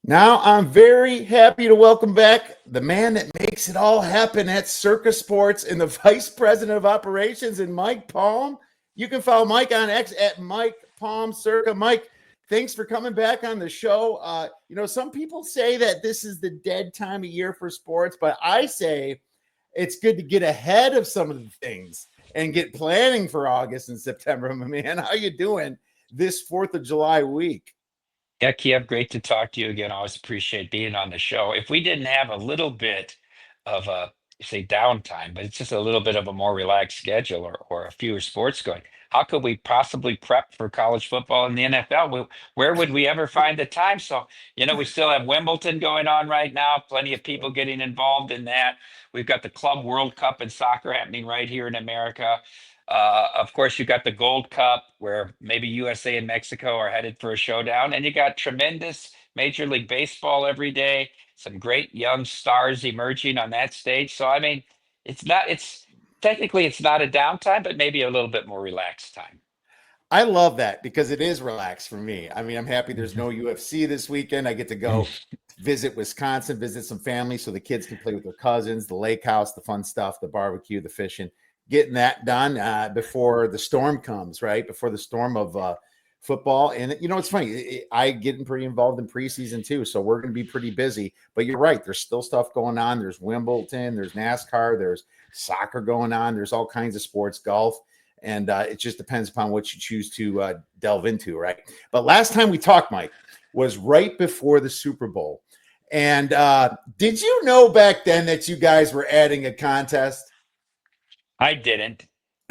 Now I'm very happy to welcome back the man that makes it all happen at CircaSports and the vice president of operations and Mike Palm. You can follow Mike on X at Mike Palm Circa. Mike, thanks for coming back on the show. Some people say that this is the dead time of year for sports, but I say it's good to get ahead of some of the things and get planning for August and September. My man, how you doing this 4th of July week? Yeah, Kiev, great to talk to you again. I always appreciate being on the show. If we didn't have a little bit of a, say, downtime, but it's just a little bit of a more relaxed schedule or a fewer sports going, how could we possibly prep for college football in the NFL? Where would we ever find the time? So, we still have Wimbledon going on right now, plenty of people getting involved in that. We've got the Club World Cup in soccer happening right here in America. Of course, you got the Gold Cup where maybe USA and Mexico are headed for a showdown, and you got tremendous Major League Baseball every day. Some great young stars emerging on that stage. So, I mean, it's technically it's not a downtime, but maybe a little bit more relaxed time. I love that because it is relaxed for me. I mean, I'm happy there's no UFC this weekend. I get to go visit Wisconsin, visit some family so the kids can play with their cousins, the lake house, the fun stuff, the barbecue, the fishing, getting that done before the storm comes, right? Before the storm of football. And, it's funny. I get pretty involved in preseason too. So we're going to be pretty busy. But you're right. There's still stuff going on. There's Wimbledon, there's NASCAR, there's soccer going on. There's all kinds of sports, golf. And it just depends upon what you choose to delve into, right? But last time we talked, Mike, was right before the Super Bowl. And did you know back then that you guys were adding a contest? I didn't.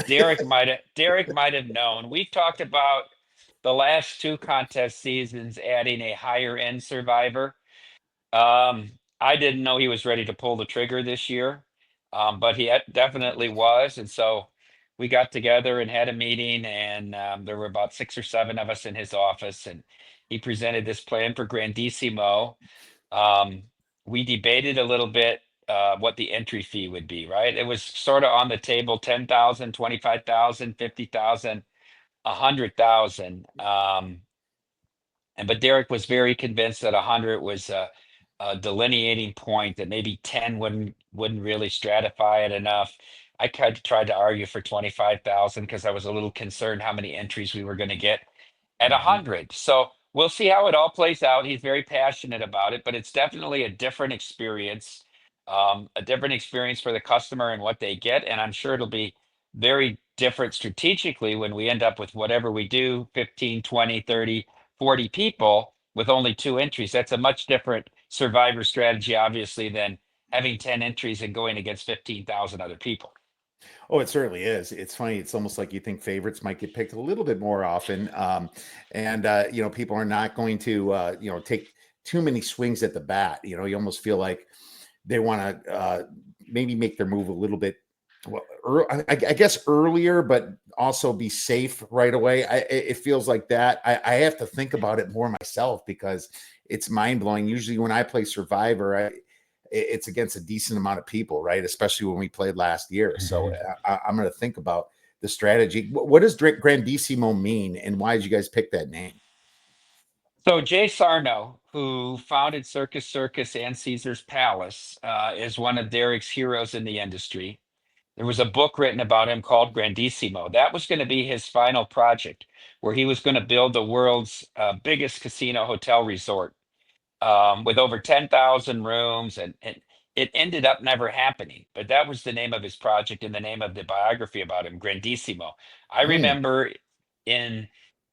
Derek might have known. We've talked about the last two contest seasons adding a higher end survivor. I didn't know he was ready to pull the trigger this year, but definitely was. And so we got together and had a meeting, and there were about six or seven of us in his office, and he presented this plan for Grandissimo. Um, we debated a little bit what the entry fee would be, right? It was sort of on the table, 10,000, 25,000, 50,000, 100,000. But Derek was very convinced that 100 was a delineating point, that maybe 10 wouldn't really stratify it enough. I tried to argue for 25,000 because I was a little concerned how many entries we were going to get at Mhm. 100. So we'll see how it all plays out. He's very passionate about it, but it's definitely a different experience for the customer and what they get. And I'm sure it'll be very different strategically when we end up with whatever we do, 15, 20, 30, 40 people with only two entries. That's a much different survivor strategy, obviously, than having 10 entries and going against 15,000 other people. Oh, it certainly is. It's funny. It's almost like you think favorites might get picked a little bit more often. And people are not going to, take too many swings at the bat. You almost feel like they want to maybe make their move a little bit, well, I guess earlier, but also be safe right away. It feels like that. I have to think about it more myself because it's mind blowing. Usually when I play Survivor, it's against a decent amount of people, right? Especially when we played last year. So I'm going to think about the strategy. What does Grandissimo mean, and why did you guys pick that name? So Jay Sarno, who founded Circus Circus and Caesar's Palace, is one of Derek's heroes in the industry. There was a book written about him called Grandissimo. That was going to be his final project, where he was going to build the world's biggest casino hotel resort with over 10,000 rooms. And it ended up never happening. But that was the name of his project and the name of the biography about him, Grandissimo. I Hmm. remember in,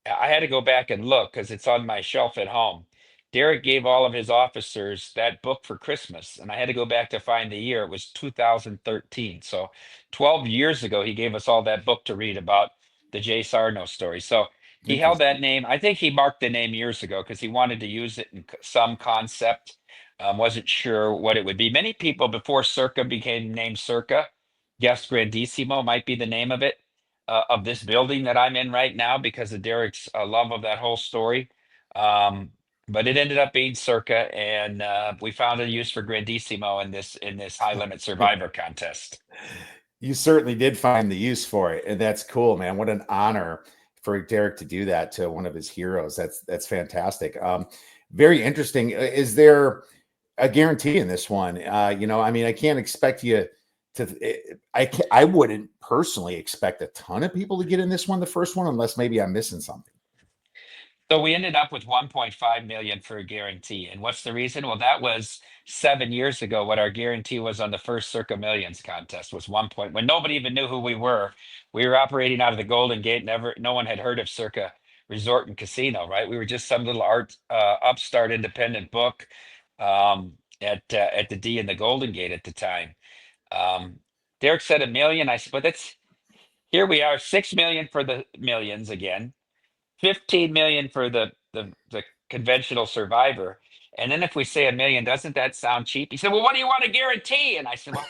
I had to go back and look because it's on my shelf at home. Derek gave all of his officers that book for Christmas, and I had to go back to find the year. It was 2013. So 12 years ago, he gave us all that book to read about the Jay Sarno story. So he held that Interesting. name. I think he marked the name years ago because he wanted to use it in some concept. Wasn't sure what it would be. Many people before Circa became named Circa guessed Grandissimo might be the name of it, of this building that I'm in right now because of Derek's love of that whole story. Um, but it ended up being Circa, and we found a use for Grandissimo in this high limit survivor contest. You certainly did find the use for it, and that's cool, man. What an honor for Derek to do that to one of his heroes. That's fantastic. Very interesting. Is there a guarantee in this one? I mean, I can't expect you to. I wouldn't personally expect a ton of people to get in this one, the first one, unless maybe I'm missing something. So we ended up with 1.5 million for a guarantee. And what's the reason? Well, that was 7 years ago. What our guarantee was on the first Circa Millions contest was 1 point, when nobody even knew who we were. We were operating out of the Golden Gate. No one had heard of Circa Resort and Casino, right? We were just some little upstart independent book at the D in the Golden Gate at the time. Um, Derek said a million. I said, but that's here we are, 6 million for the millions again. 15 million for the conventional survivor. And then if we say a million, doesn't that sound cheap? He said, well, what do you want to guarantee? And I said, well,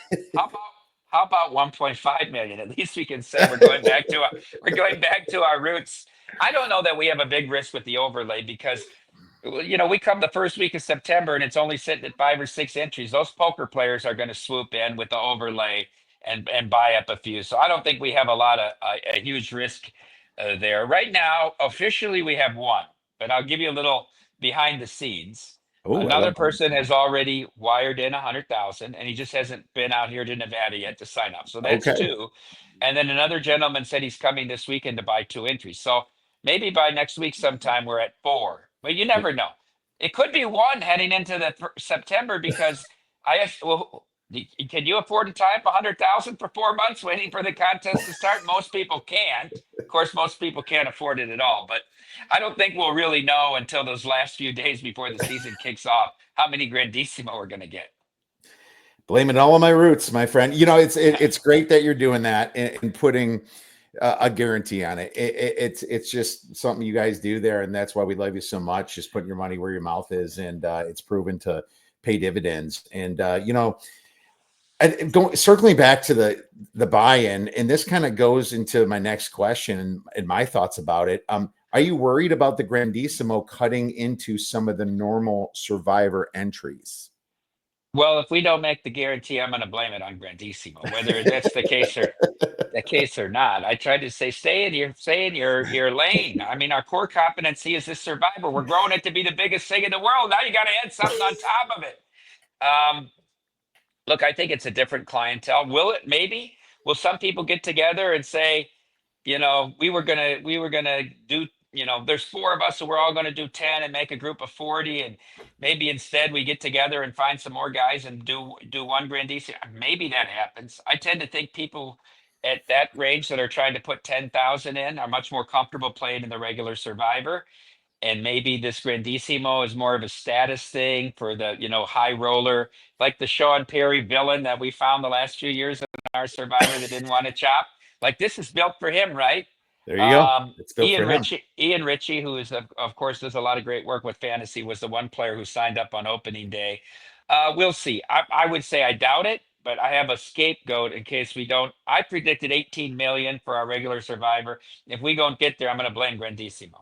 how about 1.5 million? At least we can say we're going back to our roots. I don't know that we have a big risk with the overlay because we come the first week of September and it's only sitting at 5 or 6 entries. Those poker players are going to swoop in with the overlay and buy up a few. So I don't think we have a huge risk there. Right now, officially we have one, but I'll give you a little behind the scenes. Oh, I Another love person that. has already wired in 100,000 and he just hasn't been out here to Nevada yet to sign up. So that's Okay. two. And then another gentleman said he's coming this weekend to buy 2 entries. So maybe by next week sometime we're at four, but you never know. It could be one heading into the September because can you afford to tie up 100,000 for 4 months waiting for the contest to start? Most people can't. Of course, most people can't afford it at all. But I don't think we'll really know until those last few days before the season kicks off how many Grandissimo we're going to get. Blame it all on my roots, my friend. It's great that you're doing that and putting a guarantee on it. It's just something you guys do there, and that's why we love you so much. Just putting your money where your mouth is, and it's proven to pay dividends. And circling back to the buy-in, and this kind of goes into my next question and my thoughts about it. Are you worried about the Grandissimo cutting into some of the normal Survivor entries? Well, if we don't make the guarantee, I'm going to blame it on Grandissimo, whether that's the case or not. I tried to say, stay in your lane. I mean, our core competency is this Survivor. We're growing it to be the biggest thing in the world. Now you got to add something on top of it. Um, Look, I think it's a different clientele. Will it? Maybe. Will some people get together and say, we were gonna do, there's four of us, so we're all gonna do 10 and make a group of 40, and maybe instead we get together and find some more guys and do one Grandisi. Maybe that happens. I tend to think people at that range that are trying to put 10,000 in are much more comfortable playing in the regular Survivor, and maybe this Grandissimo is more of a status thing for the high roller, like the Sean Perry villain that we found the last few years in our Survivor that didn't want to chop. Like, this is built for him, right? There you go. It's built for him. Ian Ritchie, who is of course does a lot of great work with fantasy, was the one player who signed up on opening day. We'll see. I would say I doubt it, but I have a scapegoat in case we don't. I predicted 18 million for our regular Survivor. If we don't get there, I'm going to blame Grandissimo.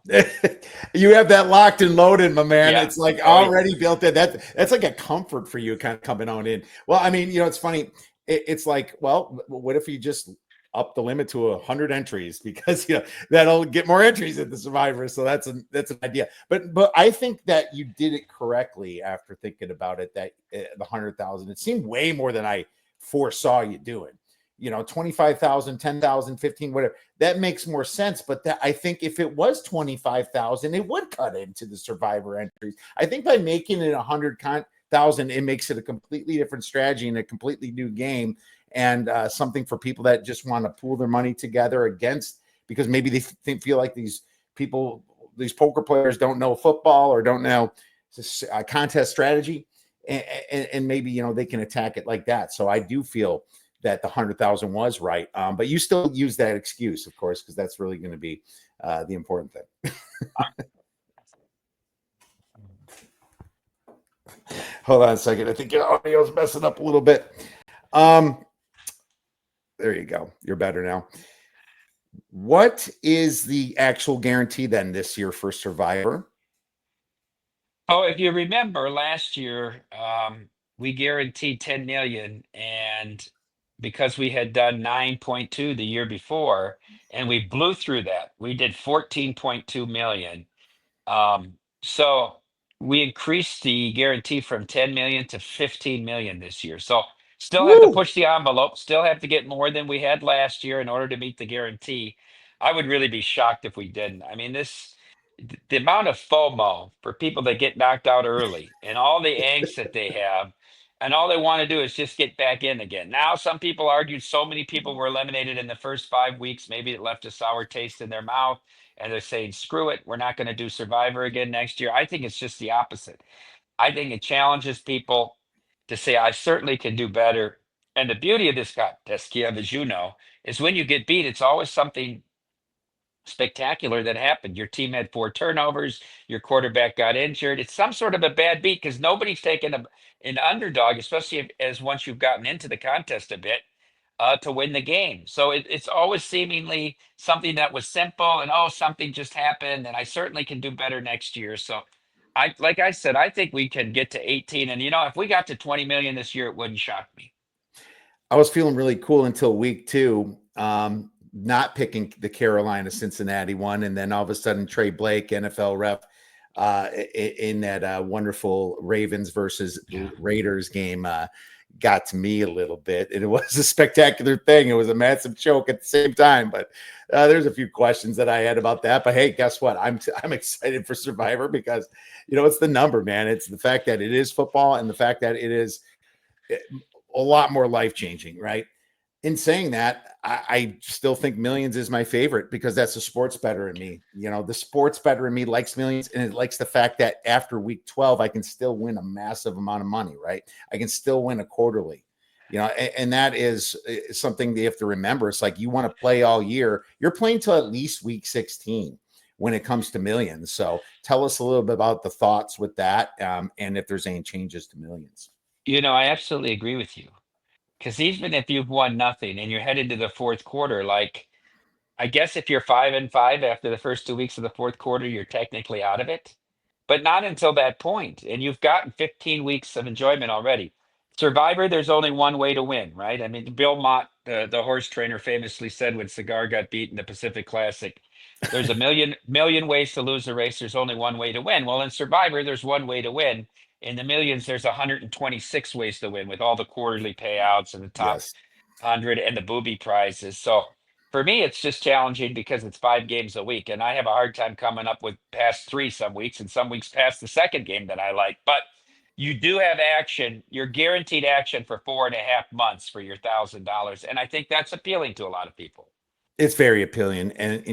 You have that locked and loaded, my man. Yeah. It's like Oh, yeah. already built in. That's like a comfort for you, kind of coming on in. Well, I mean, it's funny. It's like, well, what if you just up the limit to 100 entries, because that'll get more entries at the Survivor. So that's an idea. But I think that you did it correctly after thinking about it. That the 100,000, it seemed way more than I foresaw you doing. 25,000, 10,000, 15, whatever. That makes more sense. But I think if it was 25,000, it would cut into the Survivor entries. I think by making it 100,000, it makes it a completely different strategy and a completely new game, and something for people that just want to pool their money together against, because maybe they feel like these poker players don't know football or don't know contest strategy, and maybe they can attack it like that. So I do feel that the 100,000 was right, but you still use that excuse, of course, because that's really going to be the important thing. Hold on a second. I think your audio is messing up a little bit. There you go. You're better now. What is the actual guarantee then this year for Survivor? Oh, if you remember last year, we guaranteed 10 million, and because we had done 9.2 the year before, and we blew through that. We did 14.2 million. So we increased the guarantee from 10 million to 15 million this year. So still have to Woo! push the envelope, still have to get more than we had last year in order to meet the guarantee. I would really be shocked if we didn't. I mean, the amount of FOMO for people that get knocked out early and all the angst that they have, and all they want to do is just get back in again. Now, some people argued so many people were eliminated in the first 5 weeks, maybe it left a sour taste in their mouth, and they're saying, screw it, we're not going to do Survivor again next year. I think it's just the opposite. I think it challenges people to say, I certainly can do better. And the beauty of this contest, Kiev, as you know, is when you get beat, it's always something spectacular that happened. Your team had 4 turnovers, your quarterback got injured. It's some sort of a bad beat because nobody's taken an underdog, especially as once you've gotten into the contest a bit, to win the game. So it's always seemingly something that was simple and oh, something just happened, and I certainly can do better next year. So like I said, I think we can get to 18. And if we got to 20 million this year, it wouldn't shock me. I was feeling really cool until week 2, not picking the Carolina Cincinnati one, and then all of a sudden Trey Blake, NFL ref, in that wonderful Ravens versus Yeah. Raiders game, got to me a little bit, and it was a spectacular thing. It was a massive choke at the same time, but there's a few questions that I had about that. But hey, guess what? I'm excited for Survivor because it's the number, man. It's the fact that it is football and the fact that it is a lot more life changing, right? In saying that, I still think Millions is my favorite because that's the sports bettor in me. The sports bettor in me likes Millions, and it likes the fact that after week 12, I can still win a massive amount of money, right? I can still win a quarterly, and that is something they have to remember. It's like you want to play all year. You're playing till at least week 16 when it comes to Millions. So tell us a little bit about the thoughts with that, and if there's any changes to Millions. I absolutely agree with you. Because even if you've won nothing and you're headed to the fourth quarter, like I guess if you're 5-5 after the first 2 weeks of the fourth quarter, you're technically out of it, but not until that point. And you've gotten 15 weeks of enjoyment already. Survivor, there's only one way to win, right? I mean, Bill Mott, the horse trainer, famously said when Cigar got beat in the Pacific Classic, there's a million ways to lose a race. There's only one way to win. Well, in Survivor, there's one way to win. In the Millions, there's 126 ways to win with all the quarterly payouts and the top Yes. 100 and the booby prizes. So for me, it's just challenging because it's 5 games a week, and I have a hard time coming up with past 3 some weeks, and some weeks past the second game that I like. But you do have action. You're guaranteed action for 4.5 months for your $1,000, and I think that's appealing to a lot of people. It's very appealing. And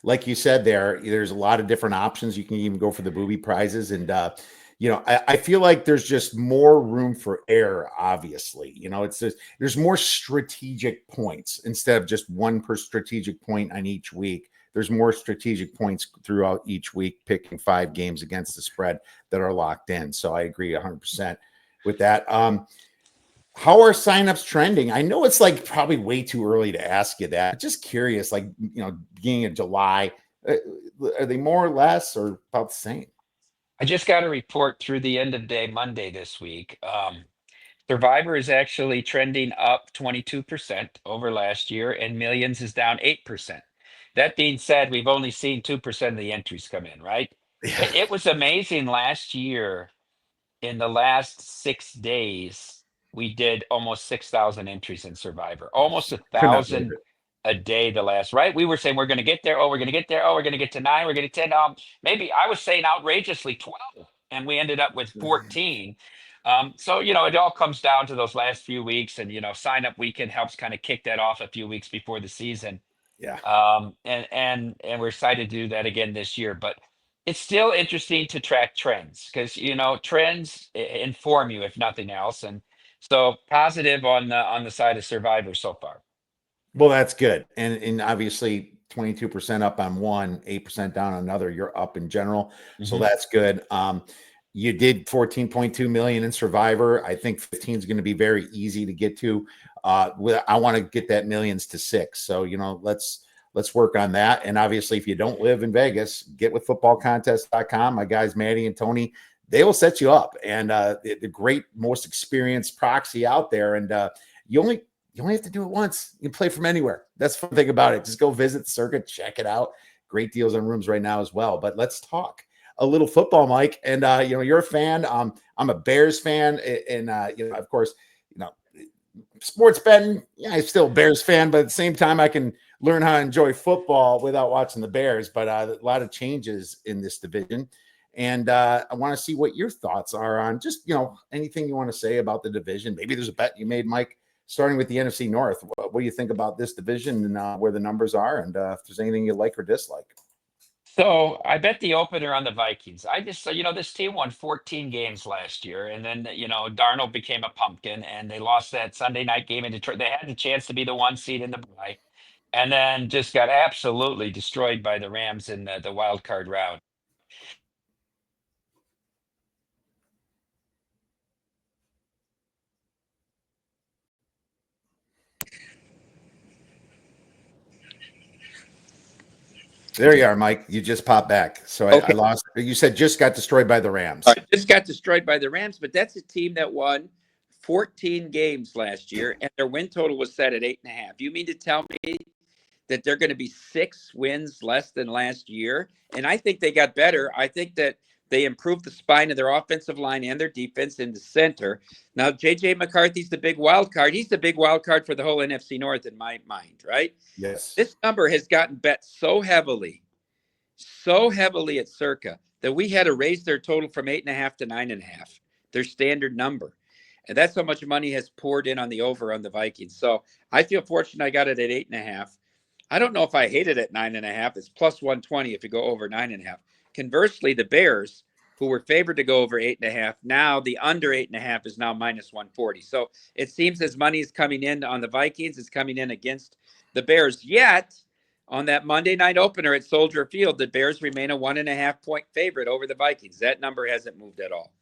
like you said there's a lot of different options. You can even go for the booby prizes. And I feel like there's just more room for error, obviously. It's just there's more strategic points instead of just one per strategic point on each week. There's more strategic points throughout each week, picking 5 games against the spread that are locked in. So I agree 100% with that. How are signups trending? I know it's like probably way too early to ask you that. Just curious, like, beginning of July, are they more or less or about the same? I just got a report through the end of day Monday this week. Survivor is actually trending up 22% over last year, and Millions is down 8%. That being said, we've only seen 2% of the entries come in, right? Yeah, It was amazing last year. In the last 6 days, we did almost 6,000 entries in Survivor, almost a could not believe thousand it. a day. The last, right? We were saying we're going to get there. Oh, we're going to get there. Oh, we're going to get to 9. We're going to 10. Maybe I was saying outrageously 12, and we ended up with 14. So it all comes down to those last few weeks, and sign up weekend helps kind of kick that off a few weeks before the season. Yeah. And we're excited to do that again this year. But it's still interesting to track trends because trends inform you if nothing else. And so positive on the side of Survivor so far. Well, that's good. And obviously 22% up on one, 8% down on another, you're up in general. So Mhm. that's good. You did 14.2 million in Survivor. I think 15 is going to be very easy to get to. I want to get that Millions to 6. So, let's work on that. And obviously, if you don't live in Vegas, get with footballcontest.com. My guys, Maddie and Tony, they will set you up. And the great, most experienced proxy out there. And you only you only have to do it once. You can play from anywhere. That's the fun thing about it. Just go visit the Circa, check it out. Great deals on rooms right now as well. But let's talk a little football, Mike. And you're a fan. I'm a Bears fan, and of course, sports betting. Yeah, I'm still a Bears fan, but at the same time, I can learn how to enjoy football without watching the Bears. But a lot of changes in this division. And I want to see what your thoughts are on just, anything you want to say about the division. Maybe there's a bet you made, Mike, starting with the NFC North. What do you think about this division and where the numbers are, and if there's anything you like or dislike? So I bet the opener on the Vikings. I just, this team won 14 games last year, and then, Darnold became a pumpkin, and they lost that Sunday night game in Detroit. They had the chance to be the 1 seed in the bye, and then just got absolutely destroyed by the Rams in the wild card round. There you are, Mike. You just popped back. So I Okay. lost. You said just got destroyed by the Rams. All right, just got destroyed by the Rams, but that's a team that won 14 games last year, and their win total was set at 8.5. You mean to tell me that they're going to be 6 wins less than last year? And I think they got better. I think that they improved the spine of their offensive line and their defense in the center. Now, J.J. McCarthy's the big wild card. He's the big wild card for the whole NFC North in my mind, right? Yes. This number has gotten bet so heavily at Circa that we had to raise their total from 8.5 to 9.5, their standard number. And that's how much money has poured in on the over on the Vikings. So I feel fortunate I got it at 8.5. I don't know if I hate it at 9.5. It's plus 120 if you go over 9.5. Conversely, the Bears, who were favored to go over 8.5, now the under 8.5 is now minus 140. So it seems as money is coming in on the Vikings, it's coming in against the Bears. Yet on that Monday night opener at Soldier Field, the Bears remain a 1.5 point favorite over the Vikings. That number hasn't moved at all.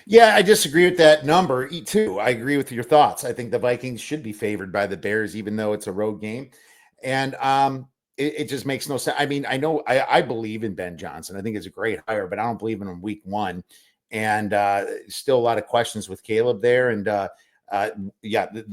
Yeah, I disagree with that number too. I agree with your thoughts. I think the Vikings should be favored by the Bears, even though it's a road game. And it just makes no sense. I mean, I believe in Ben Johnson. I think it's a great hire, but I don't believe in him week one. And still a lot of questions with Caleb there. And the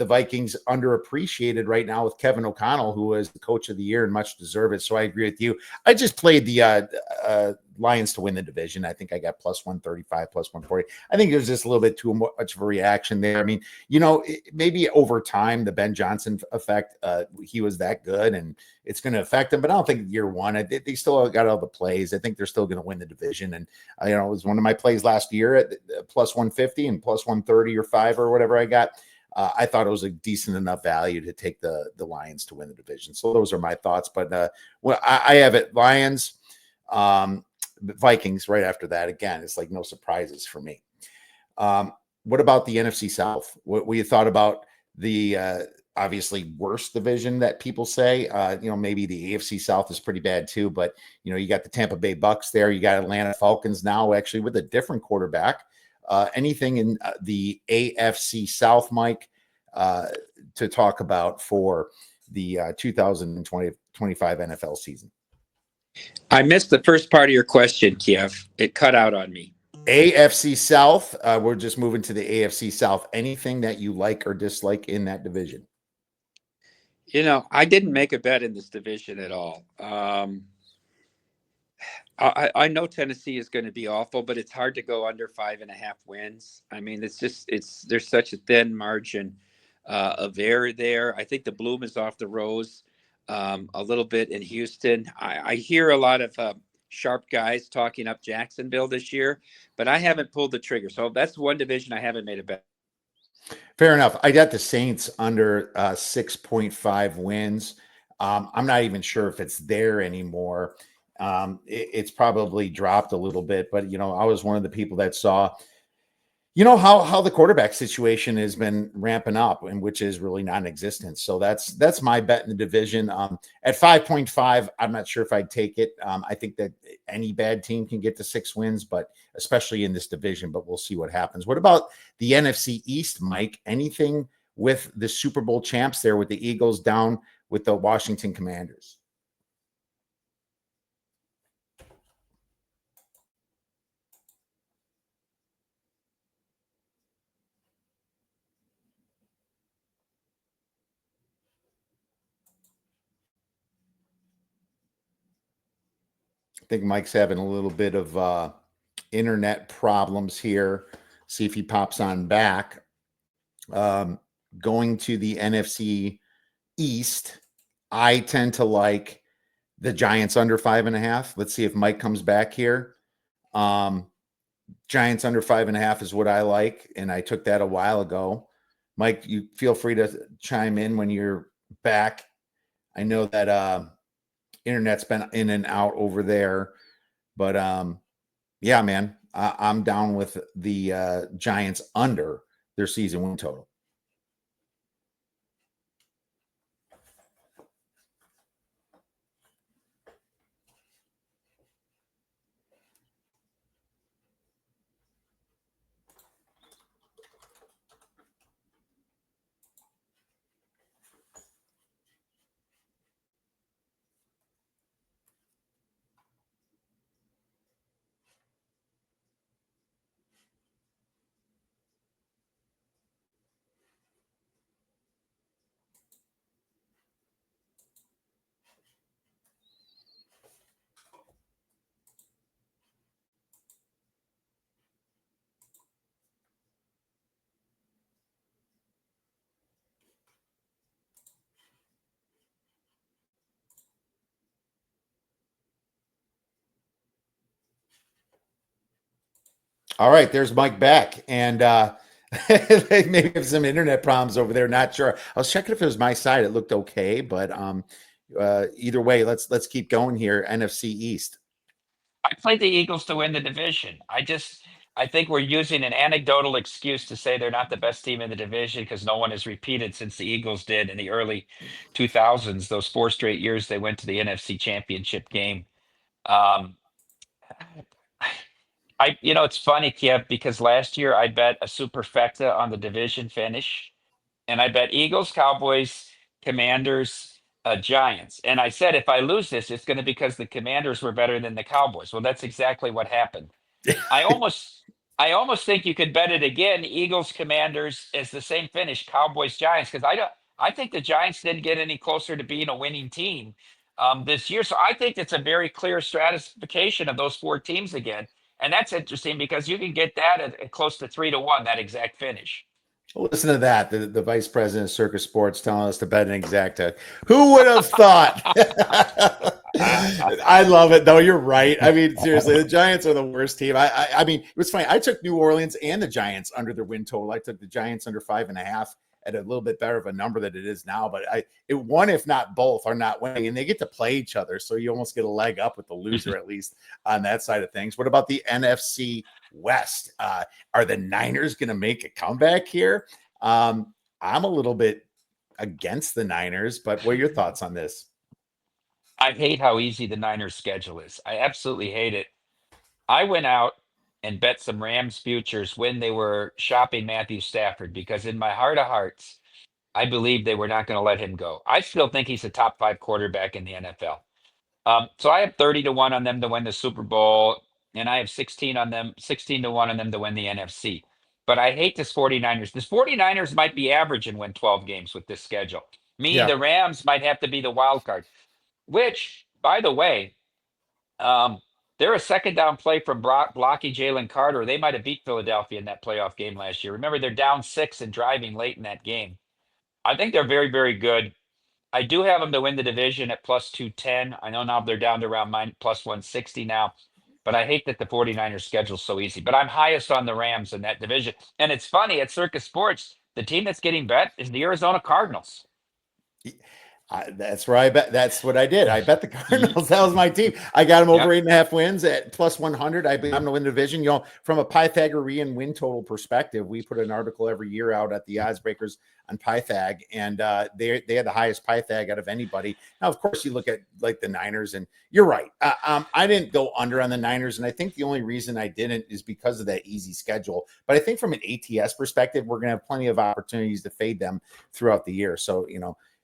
Vikings underappreciated right now with Kevin O'Connell, who was the coach of the year and much deserved. So I agree with you. I just played the Lions to win the division. I think I got plus 135, plus 140. I think there's just a little bit too much of a reaction there. I mean, maybe over time, the Ben Johnson effect, he was that good and it's going to affect him, but I don't think year one, they still got all the plays. I think they're still going to win the division. And, it was one of my plays last year at plus 150 and plus 130 or 5 or whatever I got. I thought it was a decent enough value to take the Lions to win the division. So those are my thoughts. But I have it Lions, Vikings right after that. Again, it's like no surprises for me. What about the NFC South? What you thought about the obviously worst division that people say? Maybe the AFC South is pretty bad too, but you got the Tampa Bay Bucks there. You got Atlanta Falcons now actually with a different quarterback. Anything in the AFC South, Mike, to talk about for the 2025 NFL season? I missed the first part of your question, Kiev. It cut out on me. AFC South. We're just moving to the AFC South. Anything that you like or dislike in that division? I didn't make a bet in this division at all. I know Tennessee is going to be awful, but it's hard to go under 5.5 wins. I mean, there's such a thin margin of error there. I think the bloom is off the rose a little bit in Houston. I hear a lot of sharp guys talking up Jacksonville this year, but I haven't pulled the trigger. So that's one division I haven't made a bet. Fair enough. I got the Saints under 6.5 wins. I'm not even sure if it's there anymore. It's probably dropped a little bit, but I was one of the people that saw, how the quarterback situation has been ramping up, and which is really non-existent. So that's my bet in the division. At 5.5, I'm not sure if I'd take it. I think that any bad team can get to 6 wins, but especially in this division. But we'll see what happens. What about the NFC East, Mike? Anything with the Super Bowl champs there with the Eagles down with the Washington Commanders? think Mike's having a little bit of internet problems here. See if he pops on back. Going to the NFC East, I tend to like the Giants under 5.5. Let's see if Mike comes back here. Giants under 5.5 is what I like, and I took that a while ago. Mike, you feel free to chime in when you're back. I know that internet's been in and out over there, but yeah, man, I'm down with the Giants under their season win total. All right, there's Mike back, and they maybe have some internet problems over there. Not sure. I was checking if it was my side; it looked okay, but either way, let's keep going here. NFC East. I played the Eagles to win the division. I think we're using an anecdotal excuse to say they're not the best team in the division because no one has repeated since the Eagles did in the early 2000s. Those 4 straight years they went to the NFC Championship game. Um, it's funny, Kiev, because last year I bet a superfecta on the division finish, and I bet Eagles, Cowboys, Commanders, Giants. And I said if I lose this, it's going to be because the Commanders were better than the Cowboys. Well, that's exactly what happened. I almost I almost think you could bet it again, Eagles, Commanders as the same finish, Cowboys, Giants, because I think the Giants didn't get any closer to being a winning team this year. So I think it's a very clear stratification of those 4 teams again. And that's interesting because you can get that at close to 3-1, that exact finish. Listen to that. The vice president of CircaSports telling us to bet an exacta. Who would have thought? I love it, though. You're right. I mean, seriously, the Giants are the worst team. I mean, it was funny. I took New Orleans and the Giants under their win total. I took the Giants under 5.5 at a little bit better of a number than it is now. But one, if not both, are not winning, and they get to play each other. So you almost get a leg up with the loser, at least on that side of things. What about the NFC West? Are the Niners going to make a comeback here? I'm a little bit against the Niners, but what are your thoughts on this? I hate how easy the Niners schedule is. I absolutely hate it. I went out and bet some Rams futures when they were shopping Matthew Stafford because in my heart of hearts, I believe they were not going to let him go. I still think he's a top 5 quarterback in the NFL. So I have 30-1 on them to win the Super Bowl, and I have 16-1 on them to win the NFC. But I hate this 49ers. This 49ers might be average and win 12 games with this schedule. The Rams might have to be the wild card, which, by the way, they're a second down play from blocking Jalen Carter. They might have beat Philadelphia in that playoff game last year. Remember, they're down 6 and driving late in that game. I think they're very, very good. I do have them to win the division at plus 210. I know now they're down to around plus 160 now, but I hate that the 49ers schedule is so easy. But I'm highest on the Rams in that division. And it's funny, at Circus Sports, the team that's getting bet is the Arizona Cardinals. That's where I bet. That's what I did. I bet the Cardinals. That was my team. I got them over 8.5 wins at plus 100. I'm going to win the division. From a Pythagorean win total perspective, we put an article every year out at the Odds Breakers on Pythag, and they had the highest Pythag out of anybody. Now, of course, you look at like the Niners, and you're right. I didn't go under on the Niners, and I think the only reason I didn't is because of that easy schedule. But I think from an ATS perspective, we're going to have plenty of opportunities to fade them throughout the year. So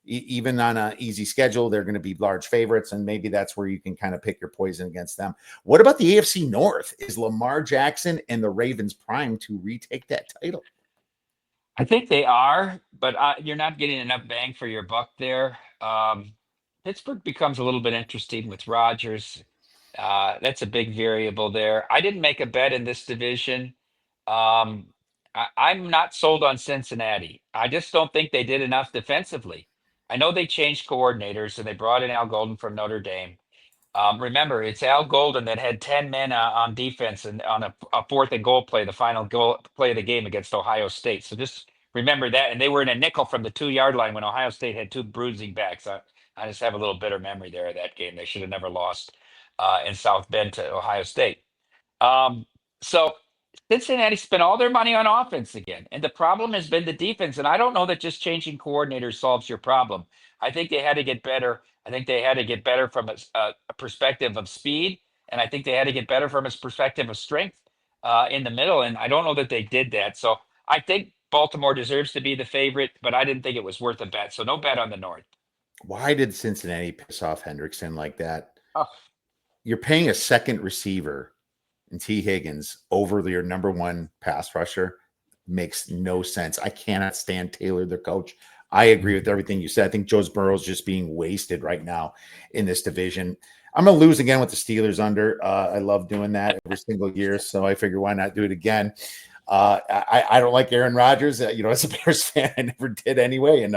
even on an easy schedule, they're going to be large favorites, and maybe that's where you can kind of pick your poison against them. What about the AFC North? Is Lamar Jackson and the Ravens prime to retake that title? I think they are, but you're not getting enough bang for your buck there. Pittsburgh becomes a little bit interesting with Rodgers. That's a big variable there. I didn't make a bet in this division. Um, I'm not sold on Cincinnati. I just don't think they did enough defensively. I know they changed coordinators and they brought in Al Golden from Notre Dame. Remember, it's Al Golden that had 10 men on defense and on a fourth and goal play, the final goal play of the game against Ohio State. So just remember that. And they were in a nickel from the 2 yard line when Ohio State had two bruising backs. I just have a little bitter memory there of that game. They should have never lost in South Bend to Ohio State. So Cincinnati spent all their money on offense again, and the problem has been the defense. And I don't know that just changing coordinators solves your problem. I think they had to get better. I think they had to get better from a perspective of speed, and I think they had to get better from a perspective of strength in the middle. And I don't know that they did that. So I think Baltimore deserves to be the favorite, but I didn't think it was worth a bet. So no bet on the North. Why did Cincinnati piss off Hendrickson like that? Oh. You're paying a second receiver in T. Higgins over your number one pass rusher. Makes no sense. I cannot stand Taylor, the coach. I agree with everything you said. I think Joe Burrow's just being wasted right now in this division. I'm going to lose again with the Steelers under. I love doing that every single year, so I figure why not do it again. I don't like Aaron Rodgers. As a Bears fan, I never did anyway, and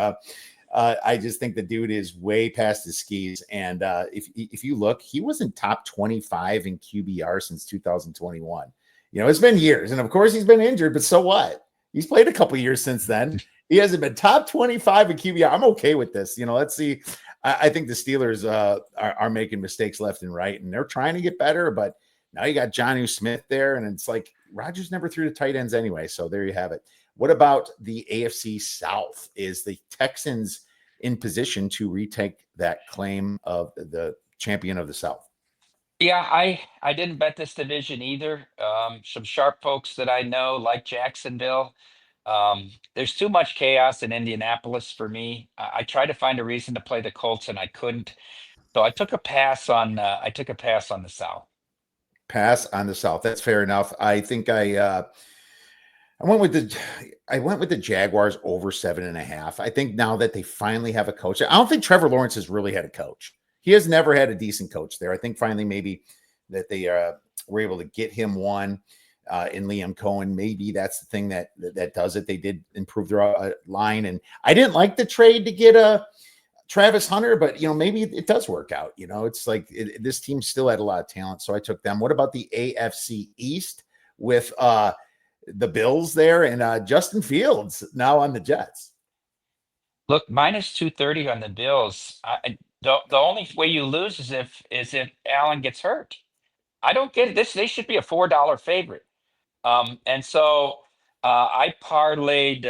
I just think the dude is way past his skis. And if you look, he wasn't top 25 in QBR since 2021. It's been years, and of course he's been injured, but so what? He's played a couple years since then. He hasn't been top 25 in QBR. I'm okay with this. Let's see. I think the Steelers are making mistakes left and right, and they're trying to get better. But now you got Jonnu Smith there, and it's like Rodgers never threw to tight ends anyway. So there you have it. What about the AFC South? Is the Texans in position to retake that claim of the champion of the South? Yeah, I didn't bet this division either. Some sharp folks that I know, like Jacksonville. There's too much chaos in Indianapolis for me. I tried to find a reason to play the Colts and I couldn't. So I took a pass on the South. Pass on the South. That's fair enough. I think I went with the Jaguars over 7.5. I think now that they finally have a coach, I don't think Trevor Lawrence has really had a coach. He has never had a decent coach there. I think finally maybe that they were able to get him one in Liam Cohen. Maybe that's the thing that does it. They did improve their line, and I didn't like the trade to get a Travis Hunter, but maybe it does work out. It's like this team still had a lot of talent, so I took them. What about the AFC East with the Bills there and Justin Fields now on the Jets? Look, minus 230 on the Bills. The only way you lose is if Allen gets hurt. I don't get it. They should be a $4 favorite. And so I parlayed.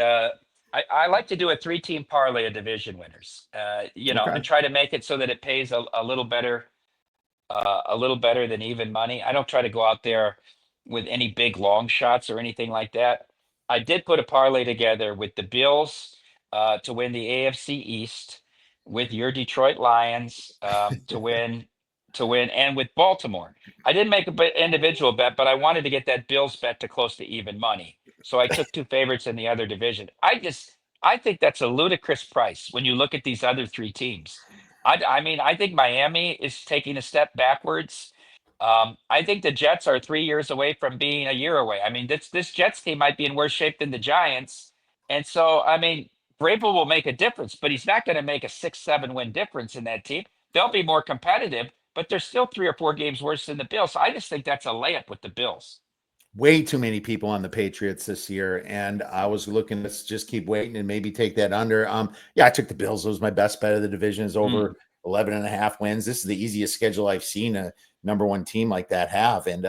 I like to do a 3-team parlay of division winners. And try to make it so that it pays a little better than even money. I don't try to go out there with any big long shots or anything like that. I did put a parlay together with the Bills to win the AFC East, with your Detroit Lions to win, and with Baltimore. I didn't make an individual bet, but I wanted to get that Bills bet to close to even money. So I took two favorites in the other division. I think that's a ludicrous price when you look at these other three teams. I mean, I think Miami is taking a step backwards. I think the Jets are 3 years away from being a year away. I mean, this Jets team might be in worse shape than the Giants. And so, I mean, Vrabel will make a difference, but he's not going to make a 6-7 win difference in that team. They'll be more competitive, but they're still 3 or 4 games worse than the Bills. So I just think that's a layup with the Bills. Way too many people on the Patriots this year, and I was looking to just keep waiting and maybe take that under. Yeah, I took the Bills. It was my best bet of the division. Is over 11.5 wins. This is the easiest schedule I've seen a number one team like that have, and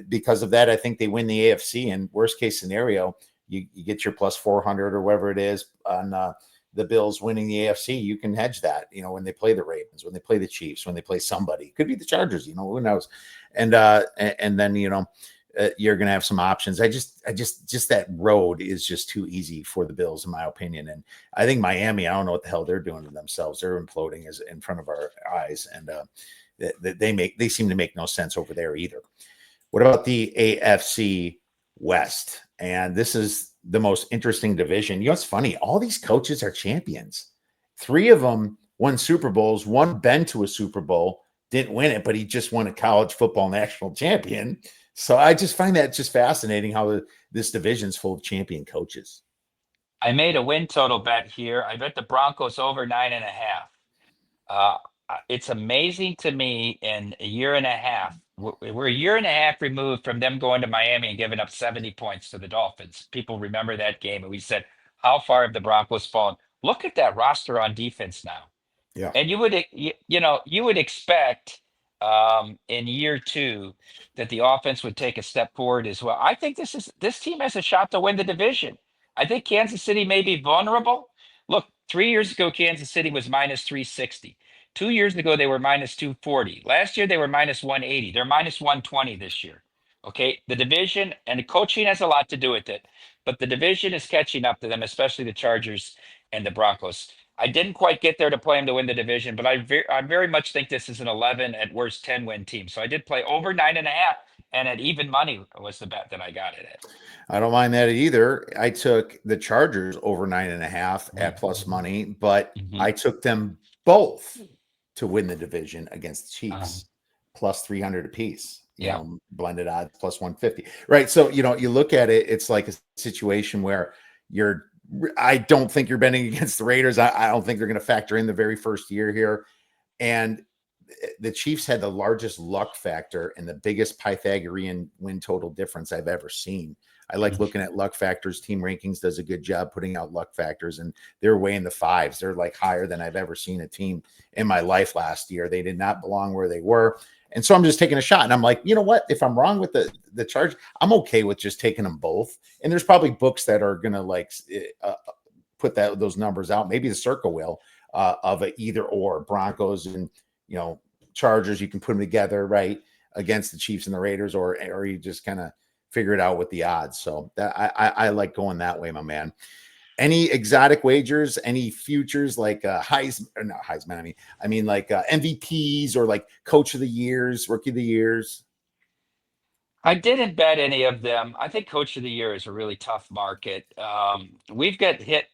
because of that, I think they win the AFC. And worst case scenario, you get your plus 400 or whatever it is on the Bills winning the AFC. You can hedge that, when they play the Ravens, when they play the Chiefs, when they play somebody. It could be the Chargers, who knows? And then you're going to have some options. I just that road is just too easy for the Bills, in my opinion. And I think Miami, I don't know what the hell they're doing to themselves. They're imploding as in front of our eyes, and they seem to make no sense over there either. What about the AFC West? And this is the most interesting division. It's funny. All these coaches are champions. 3 of them won Super Bowls. 1 been to a Super Bowl. didn't win it, but he just won a college football national champion. So I just find that just fascinating how this division's full of champion coaches. I made a win total bet here. I bet the Broncos over 9.5. It's amazing to me in a year and a half. We're a year and a half removed from them going to Miami and giving up 70 points to the Dolphins. People remember that game. And we said, how far have the Broncos fallen? Look at that roster on defense now. Yeah. And you would expect in year two that the offense would take a step forward as well. I think this team has a shot to win the division. I think Kansas City may be vulnerable. Look, 3 years ago, Kansas City was minus 360. 2 years ago, they were minus 240. Last year, they were minus 180. They're minus 120 this year. Okay. The division and the coaching has a lot to do with it, but the division is catching up to them, especially the Chargers and the Broncos. I didn't quite get there to play him to win the division, but I very much think this is an 11 at worst 10 win team. So I did play over 9.5, and at even money was the bet that I got it at. I don't mind that either. I took the Chargers over 9.5 at plus money, but I took them both to win the division against the Chiefs, plus 300 apiece. Blended odds plus 150. Right. So, you look at it, it's like a situation where I don't think you're betting against the Raiders. I don't think they're going to factor in the very first year here. And the Chiefs had the largest luck factor and the biggest Pythagorean win total difference I've ever seen. I like looking at luck factors. Team Rankings does a good job putting out luck factors, and they're way in the fives. They're like higher than I've ever seen a team in my life last year. They did not belong where they were. And so I'm just taking a shot. And I'm like, you know what? If I'm wrong with the charge, I'm okay with just taking them both. And there's probably books that are going to put those numbers out. Maybe the Circa will of a either or Broncos and, Chargers. You can put them together, right, against the Chiefs and the Raiders, or you just kind of figure it out with the odds. So I like going that way, my man. Any exotic wagers, any futures like Heisman, I mean like MVPs or like coach of the years, rookie of the years? I didn't bet any of them. I think coach of the year is a really tough market. We've got hit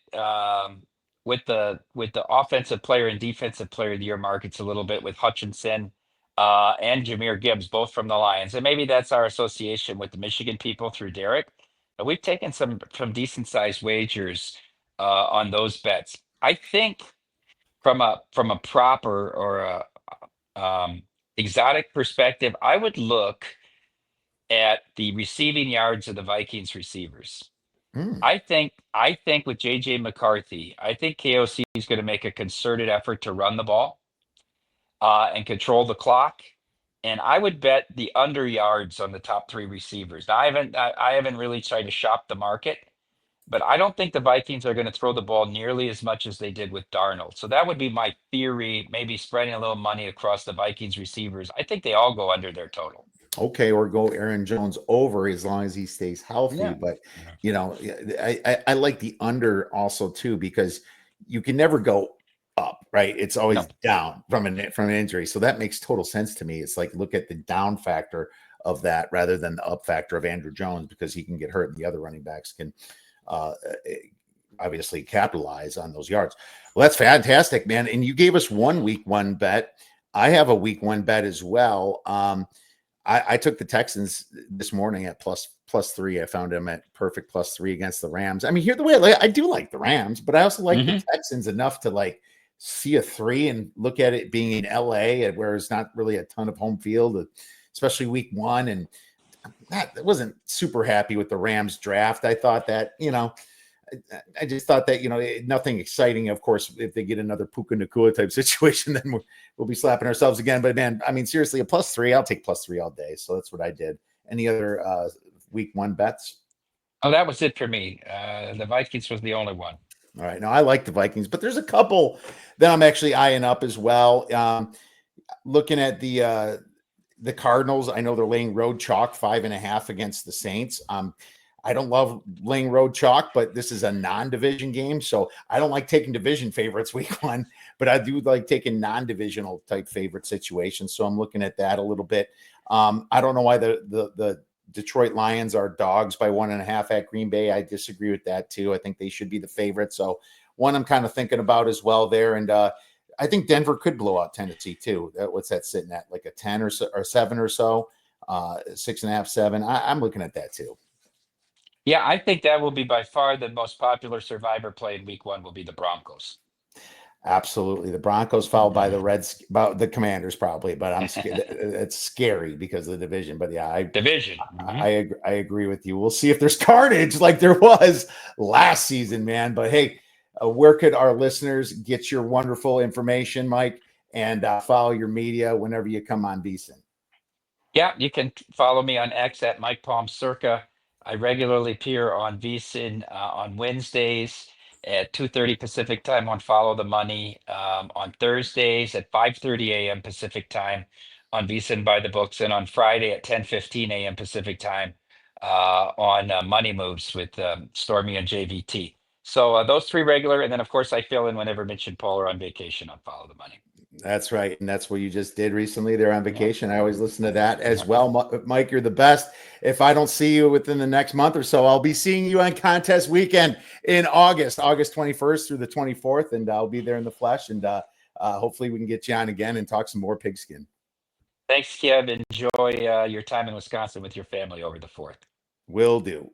with the offensive player and defensive player of the year markets a little bit with Hutchinson and Jahmyr Gibbs, both from the Lions. And maybe that's our association with the Michigan people through Derek. But we've taken some decent sized wagers on those bets. I think from a proper or a exotic perspective, I would look at the receiving yards of the Vikings receivers. I think with JJ McCarthy, I think KOC is going to make a concerted effort to run the ball and control the clock. And I would bet the under yards on the top three receivers. Now, I haven't really tried to shop the market, but I don't think the Vikings are going to throw the ball nearly as much as they did with Darnold. So that would be my theory, maybe spreading a little money across the Vikings receivers. I think they all go under their total. Okay, or go Aaron Jones over as long as he stays healthy. Yeah. But I like the under also too, because you can never go up, right? It's always down from an injury. So that makes total sense to me. It's like look at the down factor of that rather than the up factor of Andrew Jones, because he can get hurt and the other running backs can obviously capitalize on those yards. Well, that's fantastic, man. And you gave us week one bet. I have a week one bet as well. I took the Texans this morning at plus 3. I found them at perfect +3 against the Rams. I mean, here the way I do like the Rams, but I also like the Texans enough to like see a 3 and look at it being in LA, where it's not really a ton of home field, especially week one. And I wasn't super happy with the Rams draft. I thought that, I just thought that, nothing exciting. Of course, if they get another Puka Nacua type situation, then we'll be slapping ourselves again. But man, I mean, seriously, a +3, I'll take +3 all day. So that's what I did. Any other week one bets? Oh, that was it for me. The Vikings was the only one. All right. Now I like the Vikings, but there's a couple that I'm actually eyeing up as well. Looking at the Cardinals, I know they're laying road chalk 5.5 against the Saints. I don't love laying road chalk, but this is a non-division game. So I don't like taking division favorites week one, but I do like taking non-divisional type favorite situations. So I'm looking at that a little bit. I don't know why the Detroit Lions are dogs by 1.5 at Green Bay. I disagree with that too. I think they should be the favorite. So one I'm kind of thinking about as well there. And I think Denver could blow out Tennessee too. What's that sitting at? Like a 10 or so, or 7 or so, 6.5, 7. I'm looking at that too. Yeah, I think that will be by far the most popular survivor play in week 1 will be the Broncos. Absolutely. The Broncos followed by the about the Commanders probably, but I'm scared. It's scary because of the division. But yeah, Division. I agree with you. We'll see if there's carnage like there was last season, man. But hey, where could our listeners get your wonderful information, Mike, and follow your media whenever you come on VSiN? Yeah, you can follow me on X at Mike Palm Circa. I regularly appear on VSiN on Wednesdays at 2:30 Pacific time on Follow the Money, on Thursdays at 5:30 a.m. Pacific time on VSiN by the Books, and on Friday at 10:15 a.m. Pacific time on Money Moves with Stormy and JVT. So those 3 regular, and then of course I fill in whenever Mitch and Paul are on vacation on Follow the Money. That's right. And that's what you just did recently. They're on vacation. I always listen to that as well. Mike, you're the best. If I don't see you within the next month or so, I'll be seeing you on contest weekend in August 21st through the 24th. And I'll be there in the flesh. And hopefully we can get you on again and talk some more pigskin. Thanks, Kiev. Enjoy your time in Wisconsin with your family over the 4th. Will do.